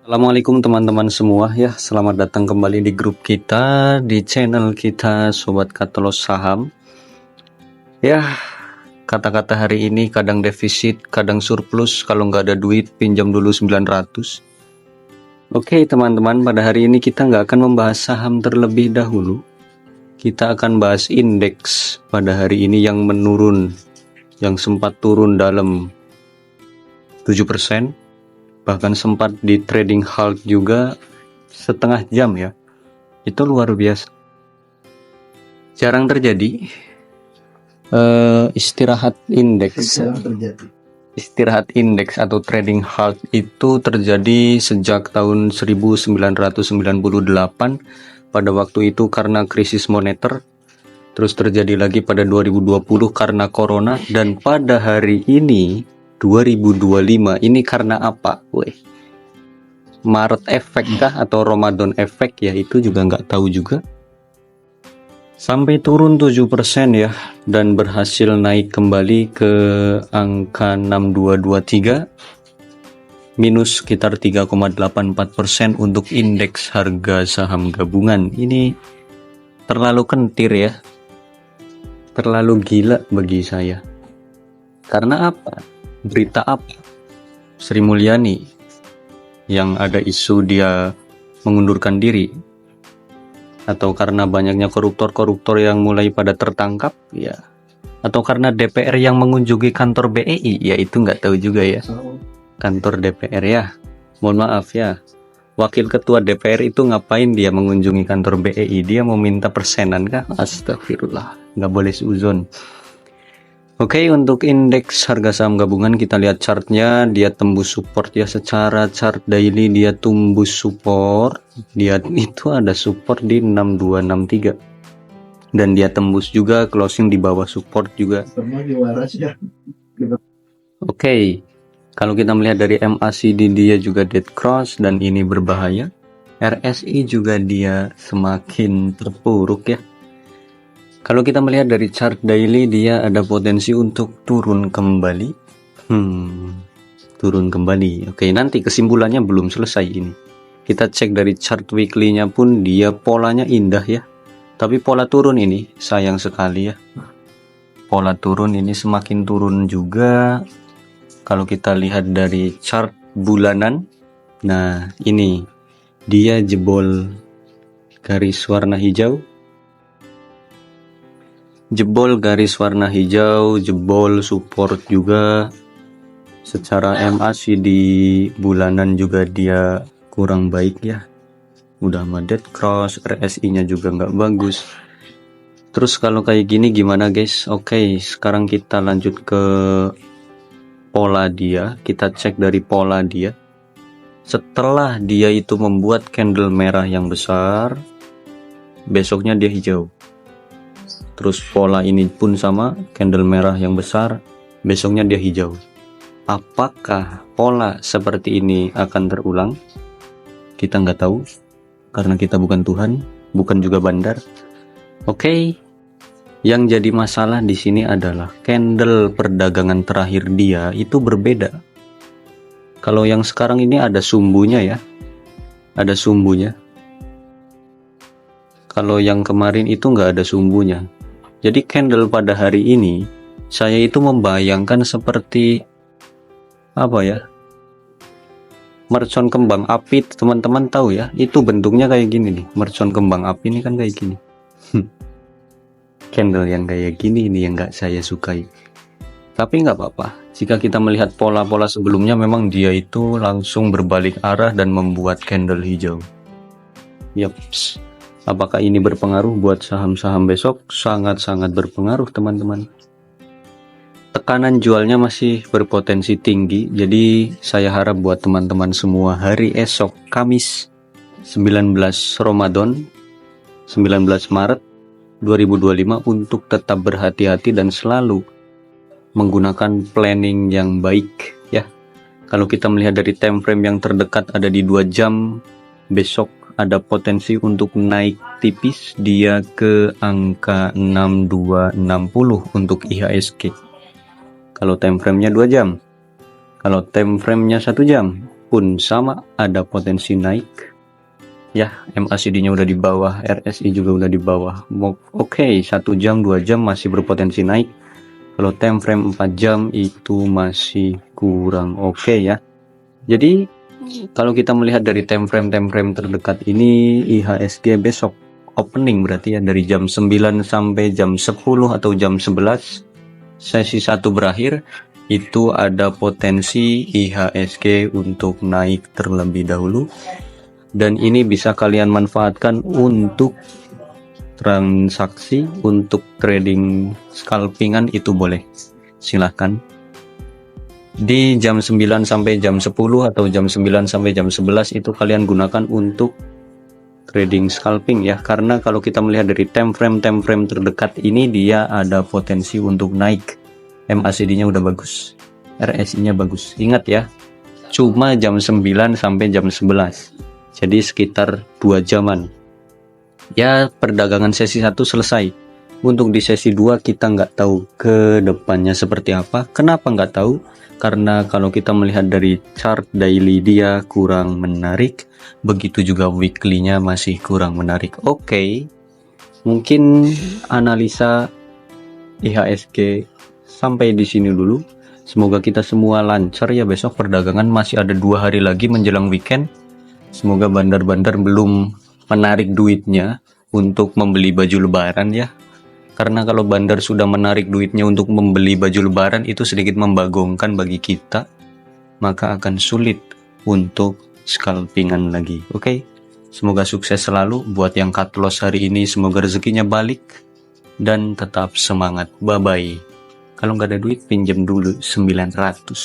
Assalamualaikum teman-teman semua ya, selamat datang kembali di grup kita, di channel kita Sobat Katalos Saham. Ya, kata-kata hari ini kadang defisit, kadang surplus, kalau nggak ada duit pinjam dulu 900. Oke teman-teman, pada hari ini kita nggak akan membahas saham terlebih dahulu. Kita akan bahas indeks pada hari ini yang menurun, yang sempat turun dalam 7%. Bahkan sempat di trading halt juga setengah jam ya. Itu luar biasa, jarang terjadi. Istirahat indeks atau trading halt itu terjadi sejak tahun 1998. Pada waktu itu karena krisis moneter, terus terjadi lagi pada 2020 karena corona, dan pada hari ini 2025 ini karena apa? Maret efek kah atau Ramadan efek ya, itu juga nggak tahu juga. Sampai turun 7% ya, dan berhasil naik kembali ke angka 6223, minus sekitar 3,84% untuk indeks harga saham gabungan. Ini terlalu kentir ya, terlalu gila bagi saya. Karena apa? Berita apa? Sri Mulyani yang ada isu dia mengundurkan diri, atau karena banyaknya koruptor-koruptor yang mulai pada tertangkap ya, atau karena DPR yang mengunjungi kantor BEI ya, itu nggak tahu juga ya. Kantor DPR ya, mohon maaf ya, wakil ketua DPR itu ngapain dia mengunjungi kantor BEI? Dia mau minta persenan kah? Astagfirullah, nggak boleh seuzon. Oke, untuk indeks harga saham gabungan kita lihat chartnya, dia tembus support ya. Secara chart daily dia tembus support, dia itu ada support di 6263, dan dia tembus juga closing di bawah support juga. Oke, kalau kita melihat dari MACD dia juga dead cross, dan ini berbahaya. RSI juga dia semakin terpuruk ya. Kalau kita melihat dari chart daily, dia ada potensi untuk turun kembali. Turun kembali. Oke, nanti kesimpulannya belum selesai ini. Kita cek dari chart weekly-nya pun dia polanya indah ya. Tapi pola turun ini sayang sekali ya. Pola turun ini semakin turun juga. Kalau kita lihat dari chart bulanan, nah ini dia jebol garis warna hijau. Jebol garis warna hijau, jebol support juga. Secara MACD bulanan juga dia kurang baik ya. Udah mah dead cross, RSI nya juga nggak bagus. Terus kalau kayak gini gimana guys? Oke, sekarang kita lanjut ke pola dia. Kita cek dari pola dia. Setelah dia itu membuat candle merah yang besar, besoknya dia hijau. Terus pola ini pun sama, candle merah yang besar, besoknya dia hijau. Apakah pola seperti ini akan terulang? Kita nggak tahu, karena kita bukan Tuhan, bukan juga bandar. Oke, yang jadi masalah di sini adalah candle perdagangan terakhir dia itu berbeda. Kalau yang sekarang ini ada sumbunya ya, ada sumbunya. Kalau yang kemarin itu nggak ada sumbunya. Jadi candle pada hari ini saya itu membayangkan seperti apa ya? Mercon kembang api, teman-teman tahu ya? Itu bentuknya kayak gini nih. Mercon kembang api ini kan kayak gini. Candle yang kayak gini ini yang nggak saya sukai. Tapi nggak apa-apa. Jika kita melihat pola-pola sebelumnya, memang dia itu langsung berbalik arah dan membuat candle hijau. Yaps. Apakah ini berpengaruh buat saham-saham besok? Sangat-sangat berpengaruh teman-teman. Tekanan jualnya masih berpotensi tinggi. Jadi saya harap buat teman-teman semua hari esok Kamis 19 Ramadan 19 Maret 2025 untuk tetap berhati-hati dan selalu menggunakan planning yang baik ya. Kalau kita melihat dari time frame yang terdekat ada di 2 jam, besok ada potensi untuk naik tipis dia ke angka 6260 untuk IHSG. Kalau time frame-nya 2 jam. Kalau time frame-nya 1 jam, pun sama, ada potensi naik. Ya, MACD-nya udah di bawah, RSI juga udah di bawah. Oke, 1 jam, 2 jam masih berpotensi naik. Kalau time frame 4 jam itu masih kurang oke ya. Jadi kalau kita melihat dari time frame terdekat ini, IHSG besok opening berarti ya dari jam 9 sampai jam 10 atau jam 11 sesi 1 berakhir, itu ada potensi IHSG untuk naik terlebih dahulu, dan ini bisa kalian manfaatkan untuk transaksi, untuk trading scalpingan itu boleh, silahkan. Di jam 9 sampai jam 10 atau jam 9 sampai jam 11 itu kalian gunakan untuk trading scalping ya, karena kalau kita melihat dari time frame terdekat ini dia ada potensi untuk naik. MACD-nya udah bagus, RSI-nya bagus. Ingat ya, cuma jam 9 sampai jam 11. Jadi sekitar 2 jaman. Ya, perdagangan sesi 1 selesai. Untuk di sesi 2 kita nggak tahu ke depannya seperti apa. Kenapa nggak tahu? Karena kalau kita melihat dari chart daily dia kurang menarik. Begitu juga weekly-nya masih kurang menarik. Oke, mungkin analisa IHSG sampai di sini dulu. Semoga kita semua lancar ya, besok perdagangan masih ada 2 hari lagi menjelang weekend. Semoga bandar-bandar belum menarik duitnya untuk membeli baju lebaran ya. Karena kalau bandar sudah menarik duitnya untuk membeli baju lebaran, itu sedikit membagongkan bagi kita. Maka akan sulit untuk scalpingan lagi. Oke? Semoga sukses selalu. Buat yang cut loss hari ini, semoga rezekinya balik. Dan tetap semangat. Bye-bye. Kalau nggak ada duit, pinjam dulu 900.